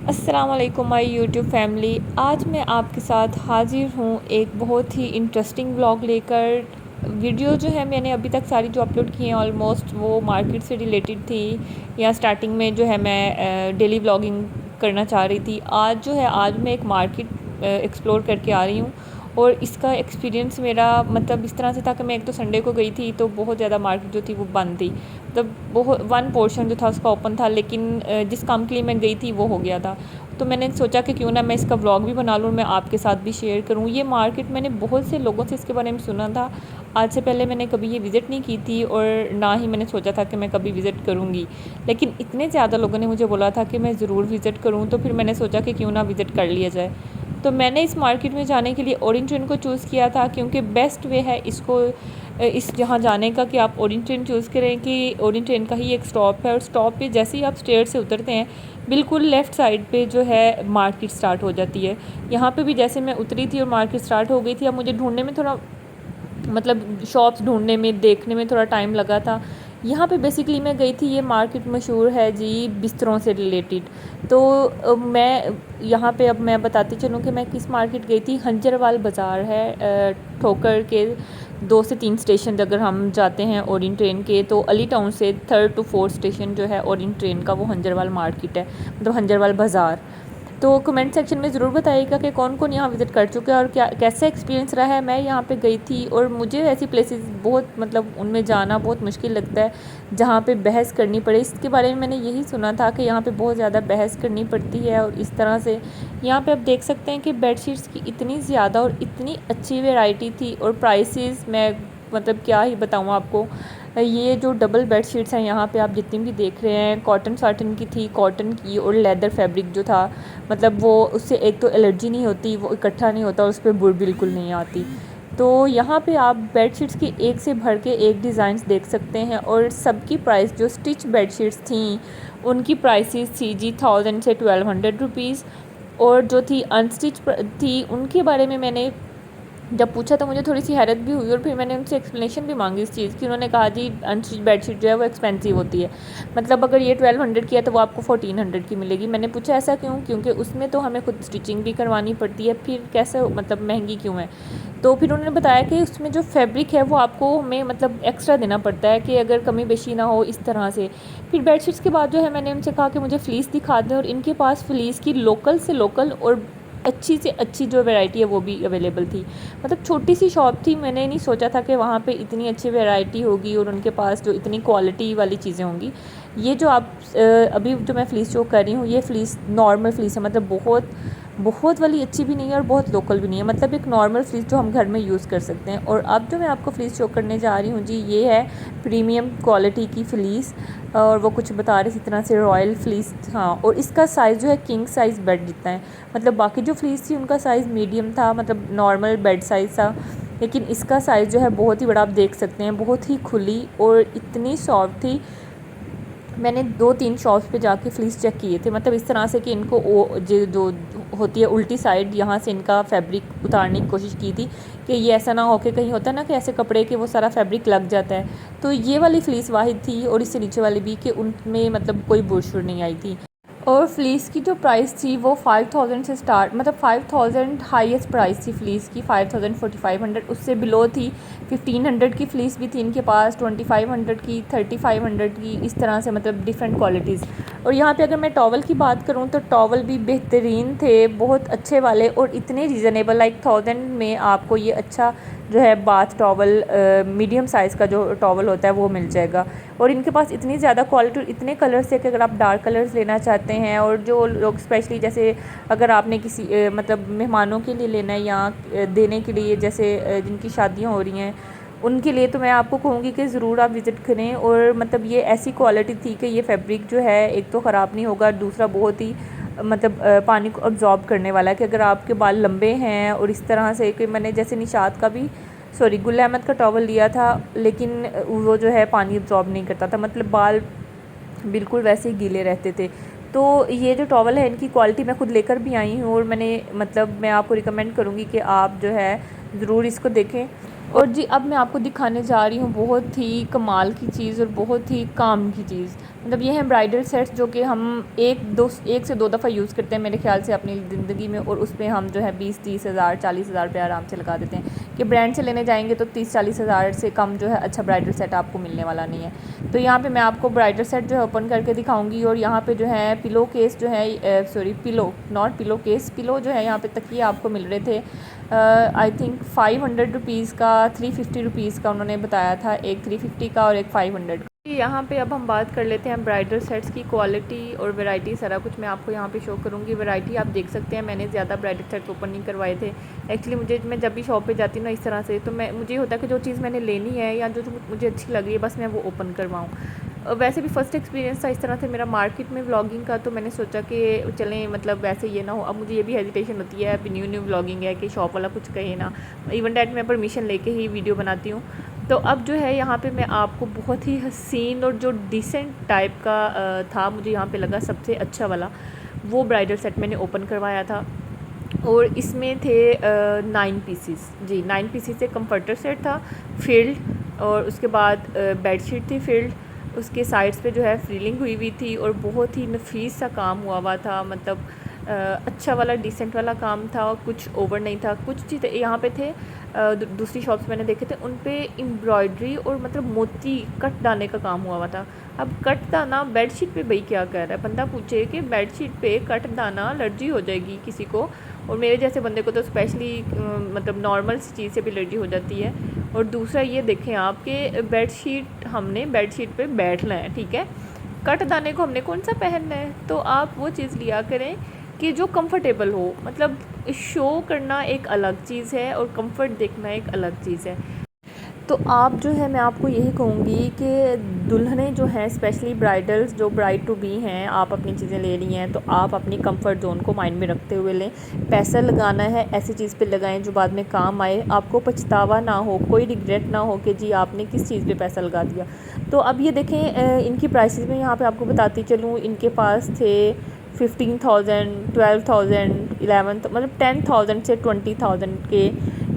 अस्सलाम वालेकुम my YouTube family. आज मैं आपके साथ हाज़िर हूँ एक बहुत ही इंटरेस्टिंग व्लॉग लेकर। वीडियो जो है मैंने अभी तक सारी जो अपलोड की हैं ऑलमोस्ट वो मार्केट से रिलेटेड थी, या स्टार्टिंग में जो है मैं डेली व्लॉगिंग करना चाह रही थी। आज मैं एक मार्केट एक्सप्लोर करके आ रही हूँ और इसका एक्सपीरियंस मेरा मतलब इस तरह से था कि मैं एक तो संडे को गई थी तो बहुत ज़्यादा मार्केट जो थी वो बंद थी। मतलब बहुत वन पोर्शन जो था उसका ओपन था, लेकिन जिस काम के लिए मैं गई थी वो हो गया था। तो मैंने सोचा कि क्यों ना मैं इसका व्लॉग भी बना लूँ, मैं आपके साथ भी शेयर करूँ। ये मार्केट मैंने बहुत से लोगों से इसके बारे में सुना था। आज से पहले मैंने कभी ये विज़िट नहीं की थी और ना ही मैंने सोचा था कि मैं कभी विज़िट करूँगी, लेकिन इतने ज़्यादा लोगों ने मुझे बोला था कि मैं ज़रूर विज़िट करूँ, तो फिर मैंने सोचा कि क्यों ना विज़िट कर लिया जाए। तो मैंने इस मार्केट में जाने के लिए ओरिएंट ट्रेन को चूज़ किया था, क्योंकि बेस्ट वे है इसको इस जहाँ जाने का कि आप ओरिएंट ट्रेन चूज़ करें कि ओरिएंट ट्रेन का ही एक स्टॉप है, और स्टॉप पे जैसे ही आप स्टेयर से उतरते हैं बिल्कुल लेफ़्ट साइड पे जो है मार्केट स्टार्ट हो जाती है। यहाँ पे भी जैसे मैं उतरी थी और मार्केट स्टार्ट हो गई थी, अब मुझे ढूंढने में थोड़ा मतलब शॉप्स ढूंढने में देखने में थोड़ा टाइम लगा था। यहाँ पे बेसिकली मैं गई थी, ये मार्केट मशहूर है जी बिस्तरों से रिलेटेड। तो मैं यहाँ पे अब मैं बताती चलूँ कि मैं किस मार्केट गई थी। हंजरवाल बाज़ार है, ठोकर के 2 से 3 स्टेशन अगर हम जाते हैं ओरिएंट ट्रेन के, तो अली टाउन से 3rd to 4th स्टेशन जो है ओरिएंट ट्रेन का वो हंजरवाल मार्केट है, मतलब हंजरवाल बाज़ार। तो कमेंट सेक्शन में ज़रूर बताइएगा कि कौन कौन यहाँ विज़िट कर चुके हैं और क्या कैसा एक्सपीरियंस रहा है। मैं यहाँ पे गई थी और मुझे ऐसी प्लेसेस बहुत मतलब उनमें जाना बहुत मुश्किल लगता है जहाँ पे बहस करनी पड़े। इसके बारे में मैंने यही सुना था कि यहाँ पे बहुत ज़्यादा बहस करनी पड़ती है, और इस तरह से यहाँ पे आप देख सकते हैं कि बेडशीट्स की इतनी ज़्यादा और इतनी अच्छी वैरायटी थी, और प्राइसेस मैं मतलब क्या ही बताऊँ आपको। ये जो डबल बेडशीट्स हैं यहाँ पे आप जितनी भी देख रहे हैं, कॉटन साटन की थी, कॉटन की, और लेदर फैब्रिक जो था मतलब वो उससे एक तो एलर्जी नहीं होती, वो इकट्ठा नहीं होता, उस पर बुर बिल्कुल नहीं आती। तो यहाँ पे आप बेडशीट्स की एक से भर के एक डिज़ाइंस देख सकते हैं, और सबकी प्राइस जो स्टिच बेडशीट्स थी उनकी प्राइसेस थी जी 1000 से 1200 रुपीज़, और जो थी अनस्टिच थी उनके बारे में मैंने जब पूछा तो मुझे थोड़ी सी हैरत भी हुई, और फिर मैंने उनसे एक्सप्लेनेशन भी मांगी इस चीज़ की। उन्होंने कहा जी अनस्टिच बेडशीट जो है वो एक्सपेंसिव होती है, मतलब अगर ये 1200 की है तो वो आपको 1400 की मिलेगी। मैंने पूछा ऐसा क्यों, क्योंकि उसमें तो हमें खुद स्टिचिंग भी करवानी पड़ती है, फिर कैसे मतलब महंगी क्यों है। तो फिर उन्होंने बताया कि उसमें जो फैब्रिक है वो आपको हमें मतलब एक्स्ट्रा देना पड़ता है कि अगर कमी बेशी ना हो इस तरह से। फिर बेडशीट्स के बाद जो है मैंने उनसे कहा कि मुझे फ़्लीस दिखा दें, और इनके पास फ़्लीस की लोकल से लोकल और अच्छी से अच्छी जो वैरायटी है वो भी अवेलेबल थी। मतलब छोटी सी शॉप थी, मैंने नहीं सोचा था कि वहाँ पे इतनी अच्छी वैरायटी होगी और उनके पास जो इतनी क्वालिटी वाली चीज़ें होंगी। ये जो आप अभी जो मैं फ़्लीस शो कर रही हूँ, ये फ़्लीस नॉर्मल फ़्लीस है, मतलब बहुत बहुत वाली अच्छी भी नहीं है और बहुत लोकल भी नहीं है, मतलब एक नॉर्मल फ़्लीस जो हम घर में यूज़ कर सकते हैं। और अब जो मैं आपको फ़्लीस शो करने जा रही हूँ जी, ये है प्रीमियम क्वालिटी की फ़्लीस, और वो कुछ बता रहे इस तरह से रॉयल फ़्लीस। हाँ, और इसका साइज़ जो है किंग साइज़ बेड जितना है। मतलब बाकी जो फ़्लीस थी उनका साइज़ मीडियम था, मतलब नॉर्मल बेड साइज़ था, लेकिन इसका साइज़ जो है बहुत ही बड़ा, आप देख सकते हैं, बहुत ही खुली और इतनी सॉफ्ट थी। मैंने 2-3 शॉप्स पे जाके फ़्लीस चेक किए थे, मतलब इस तरह से कि इनको जो होती है उल्टी साइड, यहाँ से इनका फैब्रिक उतारने की कोशिश की थी कि ये ऐसा ना हो कि कहीं होता है ना कि ऐसे कपड़े के वो सारा फैब्रिक लग जाता है। तो ये वाली फ़्लीस वाहिद थी, और इससे नीचे वाली भी, कि उनमें मतलब कोई बुरशुर नहीं आई थी। और फ़्लीस की जो प्राइस थी वो 5000 से स्टार्ट, मतलब 5000 हाईएस्ट प्राइस थी फ़्लीस की, 5000 4500 उससे बिलो थी। 1500 की फ़्लीस भी थी इनके पास, 2500 की, 3500 की, इस तरह से मतलब डिफरेंट क्वालिटीज़। और यहाँ पे अगर मैं टॉवल की बात करूँ तो टॉवल भी बेहतरीन थे, बहुत अच्छे वाले, और इतने रीज़नेबल, लाइक 1000 में आपको ये अच्छा जो है बाथ टॉवल मीडियम साइज़ का जो टॉवल होता है वो मिल जाएगा। और इनके पास इतनी ज़्यादा क्वालिटी और इतने कलर्स है कि अगर आप डार्क कलर्स लेना चाहते हैं, और जो लोग स्पेशली जैसे अगर आपने किसी मतलब मेहमानों के लिए लेना है या देने के लिए, जैसे जिनकी शादियां हो रही हैं उनके लिए, तो मैं आपको कहूँगी कि ज़रूर आप विज़िट करें। और मतलब ये ऐसी क्वालिटी थी कि ये फैब्रिक जो है एक तो ख़राब नहीं होगा, दूसरा बहुत ही मतलब पानी को अब्ज़ॉर्ब करने वाला है कि अगर आपके बाल लंबे हैं, और इस तरह से कि मैंने जैसे निशात का भी सॉरी गुल अहमद का टॉवल लिया था, लेकिन वो जो है पानी अब्ज़ॉर्ब नहीं करता था, मतलब बाल बिल्कुल वैसे ही गीले रहते थे। तो ये जो टॉवल है इनकी क्वालिटी मैं खुद लेकर भी आई हूँ, और मैंने मतलब मैं आपको रिकमेंड करूँगी कि आप जो है ज़रूर इसको देखें। और जी अब मैं आपको दिखाने जा रही हूँ बहुत ही कमाल की चीज़ और बहुत ही काम की चीज़। मतलब ये हैं ब्राइडल सेट्स जो कि हम एक से दो दफ़ा यूज़ करते हैं मेरे ख्याल से अपनी ज़िंदगी में, और उस पर हम जो है 20-30 हज़ार 40 हज़ार रुपये आराम से लगा देते हैं कि ब्रांड से लेने जाएंगे तो 30-40 हज़ार से कम जो है अच्छा ब्राइडल सेट आपको मिलने वाला नहीं है। तो यहाँ पे मैं आपको ब्राइडल सेट जो है ओपन करके दिखाऊंगी। और यहाँ पे जो है पिलो केस जो है sorry pillow not pillow case, pillow जो है यहाँ पे तकिए आपको मिल रहे थे आई थिंक 500 रुपीज़ का, 350 रुपीज़ का उन्होंने बताया था, एक 350 का और एक 500 का। यहाँ पे अब हम बात कर लेते हैं ब्राइडल सेट्स की क्वालिटी और वैरायटी, सारा कुछ मैं आपको यहाँ पे शो करूँगी। वैरायटी आप देख सकते हैं, मैंने ज़्यादा ब्राइडल सेट्स ओपन नहीं करवाए थे एक्चुअली। मैं जब भी शॉप पे जाती हूँ ना इस तरह से, तो मुझे होता है कि जो चीज़ मैंने लेनी है या जो मुझे अच्छी लग रही है बस मैं वो ओपन करवाऊँ। वैसे भी फ़र्स्ट एक्सपीरियंस था इस तरह से मेरा मार्केट में व्लॉगिंग का, तो मैंने सोचा कि चलें मतलब वैसे ये ना हो। अब मुझे ये भी हेजिटेशन होती है, अब न्यू व्लॉगिंग है कि शॉप वाला कुछ कहे ना, इवन डैट मैं परमिशन लेके ही वीडियो बनाती हूँ। तो अब जो है यहाँ पे मैं आपको बहुत ही हसीन और जो डिसेंट टाइप का था, मुझे यहाँ पे लगा सबसे अच्छा वाला वो ब्राइडल सेट मैंने ओपन करवाया था। और इसमें थे 9 पीसीस जी, 9 पीसीस से कंफर्टर सेट था फील्ड, और उसके बाद बेडशीट थी फील्ड, उसके साइड्स पे जो है फ्रीलिंग हुई थी और बहुत ही नफीस सा काम हुआ था। मतलब अच्छा वाला डिसेंट वाला काम था और कुछ ओवर नहीं था। कुछ चीज़ यहाँ पे थे दूसरी शॉप्स मैंने देखे थे उन पे एम्ब्रॉयडरी और मतलब मोती कट दाने का काम हुआ था। अब कट दाना बेडशीट पे भाई क्या कह रहा है, बंदा पूछे कि बेडशीट पे कट दाना एलर्जी हो जाएगी किसी को, और मेरे जैसे बंदे को तो स्पेशली मतलब नॉर्मल सी चीज़ से भी एलर्जी हो जाती है। और दूसरा ये देखें आपके बेडशीट, हमने बेडशीट पे बैठना है, ठीक है, कट दाने को हमने कौन सा पहनना है। तो आप वो चीज़ लिया करें कि जो कंफर्टेबल हो। मतलब शो करना एक अलग चीज़ है और कंफर्ट देखना एक अलग चीज़ है। तो आप जो है मैं आपको यही कहूँगी कि दुल्हनें जो हैं स्पेशली ब्राइडल्स जो ब्राइड टू बी हैं, आप अपनी चीज़ें ले रही हैं तो आप अपनी कंफर्ट जोन को माइंड में रखते हुए लें। पैसा लगाना है ऐसी चीज़ पे लगाएं जो बाद में काम आए, आपको पछतावा ना हो, कोई रिग्रेट ना हो कि जी आपने किस चीज़ पे पैसा लगा दिया। तो अब ये देखें इनकी प्राइसेस में यहाँ पर आपको बताती चलूँ, इनके पास थे 15,000, 12,000, 11 मतलब 10,000 से 20,000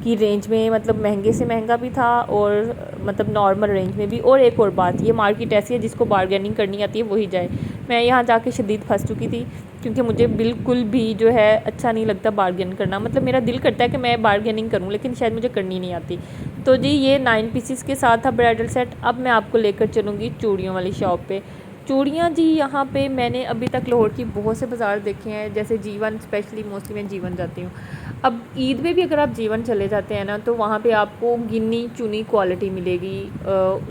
की रेंज में, मतलब महंगे से महंगा भी था और मतलब नॉर्मल रेंज में भी। और एक और बात, ये मार्केट ऐसी है जिसको बारगेनिंग करनी आती है वही जाए। मैं यहाँ जाके शदीद फंस चुकी थी क्योंकि मुझे बिल्कुल भी जो है अच्छा नहीं लगता बारगेन करना। मतलब मेरा दिल करता है कि मैं बारगेनिंग करूँ लेकिन शायद मुझे करनी नहीं आती। तो जी ये 9 पीसीस के साथ था ब्राइडल सेट। अब मैं आपको लेकर चलूँगी चूड़ियों वाली शॉप पे। चूड़ियाँ जी यहाँ पे मैंने अभी तक लाहौर की बहुत से बाज़ार देखे हैं, जैसे जीवन, स्पेशली मोस्टली मैं जीवन जाती हूँ। अब ईद में भी अगर आप जीवन चले जाते हैं ना तो वहाँ पे आपको गिनी चुनी क्वालिटी मिलेगी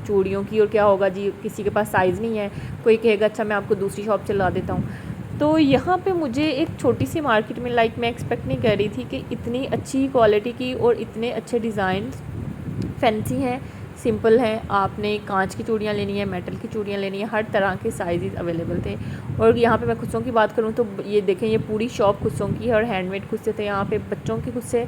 चूड़ियों की। और क्या होगा जी, किसी के पास साइज़ नहीं है, कोई कहेगा अच्छा मैं आपको दूसरी शॉप से ला देता हूँ। तो यहाँ पे मुझे एक छोटी सी मार्केट में लाइक मैं एक्सपेक्ट नहीं कर रही थी कि इतनी अच्छी क्वालिटी की और इतने अच्छे डिज़ाइन फैंसी हैं, सिंपल हैं। आपने कांच की चूड़ियाँ लेनी है, मेटल की चूड़ियाँ लेनी है, हर तरह के साइज़ अवेलेबल थे। और यहाँ पे मैं खुस्सों की बात करूँ तो ये देखें, ये पूरी शॉप खुस्सों की है और हैंडमेड खुस्से थे। यहाँ पे बच्चों के खुस्से,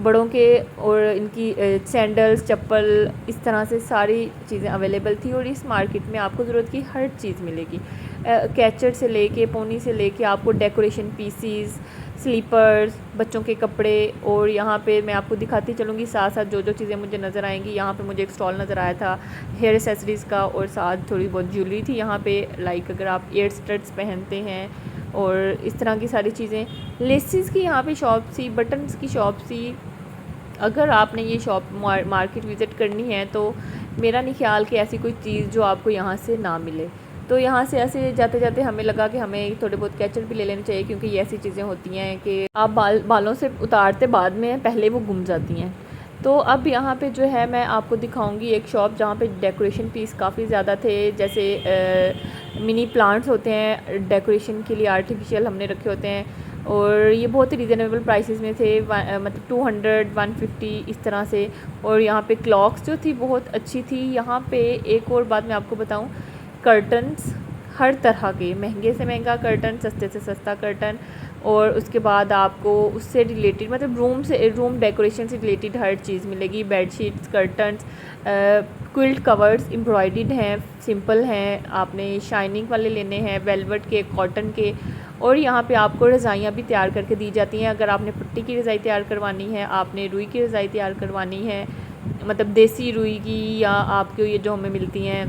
बड़ों के, और इनकी सैंडल्स, चप्पल, इस तरह से सारी चीज़ें अवेलेबल थी। और इस मार्केट में आपको ज़रूरत की हर चीज़ मिलेगी, कैचर से लेके पोनी से लेके आपको डेकोरेशन पीसीज, स्लीपर्स, बच्चों के कपड़े। और यहाँ पे मैं आपको दिखाती चलूँगी साथ साथ जो जो चीज़ें मुझे नज़र आएंगी। यहाँ पे मुझे एक स्टॉल नज़र आया था हेयर एसेसरीज़ का और साथ थोड़ी बहुत ज्वेलरी थी यहाँ पे, लाइक अगर आप ईयर स्टड्स पहनते हैं और इस तरह की सारी चीज़ें। लेसिस की यहाँ पे शॉप थी, बटन्स की शॉप थी। अगर आपने ये शॉप मार्केट विज़िट करनी है तो मेरा नहीं ख्याल कि ऐसी कोई चीज़ जो आपको यहाँ से ना मिले। तो यहाँ से ऐसे जाते जाते हमें लगा कि हमें थोड़े बहुत कैचर भी ले लेने चाहिए, क्योंकि ये ऐसी चीज़ें होती हैं कि आप बालों से उतारते बाद में, पहले वो गुम जाती हैं। तो अब यहाँ पे जो है मैं आपको दिखाऊंगी एक शॉप जहाँ पे डेकोरेशन पीस काफ़ी ज़्यादा थे, जैसे मिनी प्लांट्स होते हैं डेकोरेशन के लिए, आर्टिफिशियल हमने रखे होते हैं। और ये बहुत ही रीज़नेबल प्राइसेस में थे, मतलब 200, 150 इस तरह से। और यहाँ पे क्लॉक्स जो थी बहुत अच्छी थी। यहाँ पे एक और बात मैं आपको बताऊँ, कर्टन्स हर तरह के, महंगे से महंगा कर्टन, सस्ते से सस्ता कर्टन। और उसके बाद आपको उससे रिलेटेड मतलब रूम डेकोरेशन से रिलेटेड हर चीज़ मिलेगी। Bedsheets, curtains, quilt covers embroidered हैं, सिंपल हैं, आपने शाइनिंग वाले लेने हैं, वेलवेट के, कॉटन के। और यहाँ पे आपको रज़ाइयाँ भी तैयार करके दी जाती हैं। अगर आपने पट्टी की रज़ाई तैयार करवानी है, आपने रुई की रज़ाई तैयार करवानी है, मतलब देसी रुई की, या आपको ये जो हमें मिलती हैं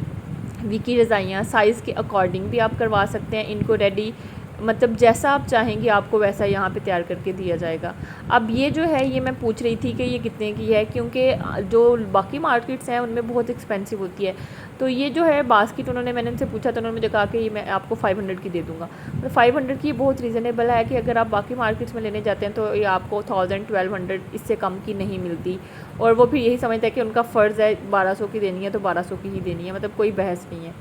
वी की रज़ाइयाँ साइज़ के अकॉर्डिंग भी आप करवा सकते हैं इनको रेडी, मतलब जैसा आप चाहेंगे आपको वैसा यहाँ पे तैयार करके दिया जाएगा। अब ये जो है ये मैं पूछ रही थी कि ये कितने की है, क्योंकि जो बाकी मार्केट्स हैं उनमें बहुत एक्सपेंसिव होती है। तो ये जो है बास्केट मैंने उनसे पूछा तो उन्होंने मुझे कहा कि ये मैं आपको 500 की दे दूँगा। तो 500 की बहुत रीज़नेबल है कि अगर आप बाकी मार्केट्स में लेने जाते हैं तो ये आपको 1000-1200 इससे कम की नहीं मिलती। और वो भी यही समझते हैं कि उनका फ़र्ज़ है 1200 की देनी है तो 1200 की ही देनी है, मतलब कोई बहस नहीं है।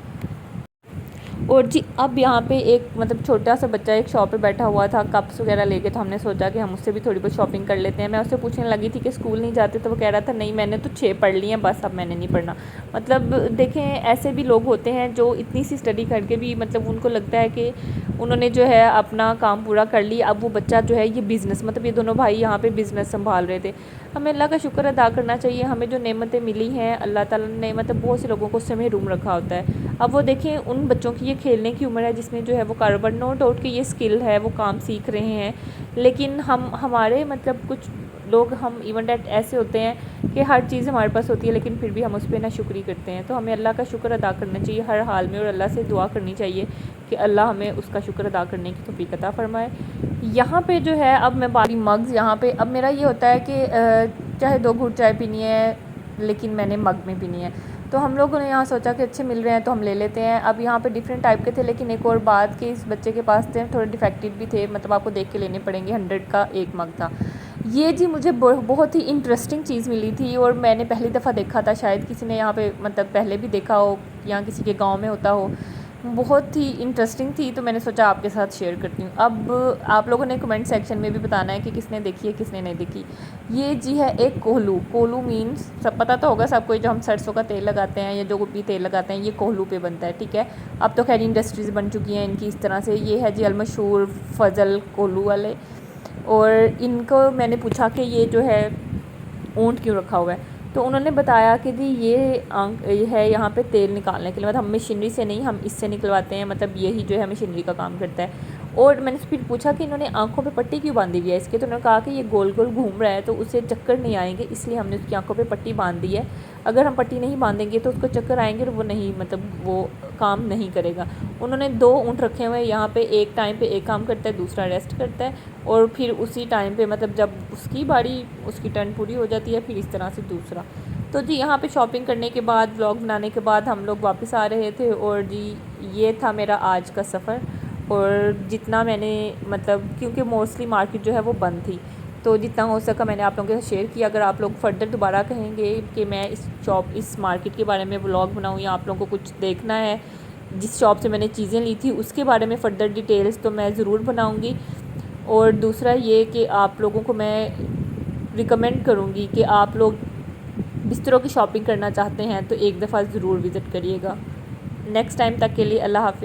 और जी अब यहाँ पे एक मतलब छोटा सा बच्चा एक शॉप पे बैठा हुआ था कप्स वगैरह लेके, तो हमने सोचा कि हम उससे भी थोड़ी बहुत शॉपिंग कर लेते हैं। मैं उससे पूछने लगी थी कि स्कूल नहीं जाते, तो वो कह रहा था नहीं मैंने तो 6 पढ़ ली हैं बस, अब मैंने नहीं पढ़ना। मतलब देखें ऐसे भी लोग होते हैं जो इतनी सी स्टडी करके भी मतलब उनको लगता है कि उन्होंने जो है अपना काम पूरा कर लिया। अब वो बच्चा जो है ये बिज़नेस, मतलब ये दोनों भाई यहाँ पे बिज़नेस संभाल रहे थे। हमें अल्लाह का शुक्र अदा करना चाहिए, हमें जो नेमतें मिली हैं अल्लाह ताला ने मतलब बहुत से लोगों को उससे महरूम रखा होता है। अब वो देखें उन बच्चों की ये खेलने की उम्र है जिसमें जो है वो कारोबार, नो डाउट कि ये स्किल है, वो काम सीख रहे हैं। लेकिन हमारे मतलब कुछ लोग हम इवन डेट ऐसे होते हैं कि हर चीज़ हमारे पास होती है लेकिन फिर भी हम उस पर नाशुक्री करते हैं। तो हमें अल्लाह का शुक्र अदा करना चाहिए हर हाल में, और अल्लाह से दुआ करनी चाहिए कि अल्लाह हमें उसका शुक्र अदा करने की तौफीक अता फ़रमाए। यहाँ पे जो है अब मैं बारी मग्स, यहाँ पे अब मेरा ये होता है कि चाहे 2 घूंट चाय पीनी है लेकिन मैंने मग में पीनी है। तो हम लोगों ने यहाँ सोचा कि अच्छे मिल रहे हैं तो हम ले लेते हैं। अब यहाँ पे डिफरेंट टाइप के थे, लेकिन एक और बात कि इस बच्चे के पास थे थोड़े डिफेक्टिव भी थे, मतलब आपको देख के लेने पड़ेंगे। 100 का एक मग था ये जी। मुझे बहुत ही इंटरेस्टिंग चीज़ मिली थी और मैंने पहली दफ़ा देखा था, शायद किसी ने यहाँ पे मतलब पहले भी देखा हो या किसी के गांव में होता हो। बहुत ही इंटरेस्टिंग थी तो मैंने सोचा आपके साथ शेयर करती हूँ। अब आप लोगों ने कमेंट सेक्शन में भी बताना है कि किसने देखी है किसने नहीं देखी। ये जी है एक कोहलू। कोहलू मीन्स सब पता तो होगा सबको, जो हम सरसों का तेल लगाते हैं या जो भी तेल लगाते हैं ये कोहलू पे बनता है, ठीक है। अब तो खैर इंडस्ट्रीज़ बन चुकी हैं इनकी इस तरह से। ये है जी अलमशहूर फजल कोहलू वाले। और इनको मैंने पूछा कि ये जो है ऊँट क्यों रखा हुआ है, तो उन्होंने बताया कि जी ये है यहाँ पे तेल निकालने के लिए, मतलब हम मशीनरी से नहीं, हम इससे निकलवाते हैं, मतलब यही जो है मशीनरी का काम करता है। और मैंने फिर पूछा कि इन्होंने आंखों पे पट्टी क्यों बांधी हुई है इसके, तो उन्होंने कहा कि ये गोल गोल घूम रहा है तो उसे चक्कर नहीं आएंगे, इसलिए हमने उसकी आंखों पे पट्टी बांध दी है। अगर हम पट्टी नहीं बांधेंगे तो उसको चक्कर आएंगे और वो नहीं, मतलब वो काम नहीं करेगा। उन्होंने 2 ऊँट रखे हुए हैं यहाँ पे, एक टाइम पे एक काम करता है दूसरा रेस्ट करता है, और फिर उसी टाइम पे मतलब जब उसकी बारी उसकी टर्न पूरी हो जाती है फिर इस तरह से दूसरा। तो जी यहाँ पे शॉपिंग करने के बाद व्लॉग बनाने के बाद हम लोग वापस आ रहे थे, और जी ये था मेरा आज का सफ़र। और जितना मैंने मतलब क्योंकि मोस्टली मार्केट जो है वो बंद थी, तो जितना हो सका मैंने आप लोगों के साथ शेयर किया। अगर आप लोग फर्दर दोबारा कहेंगे कि मैं इस मार्केट के बारे में व्लॉग बनाऊँ, या आप लोगों को कुछ देखना है जिस शॉप से मैंने चीज़ें ली थी उसके बारे में फ़र्दर डिटेल्स, तो मैं ज़रूर बनाऊँगी। और दूसरा ये कि आप लोगों को मैं रिकमेंड करूँगी कि आप लोग बिस्तरों की शॉपिंग करना चाहते हैं तो एक दफ़ा ज़रूर विज़िट करिएगा। नेक्स्ट टाइम तक के लिए अल्लाह हाफ़िज़।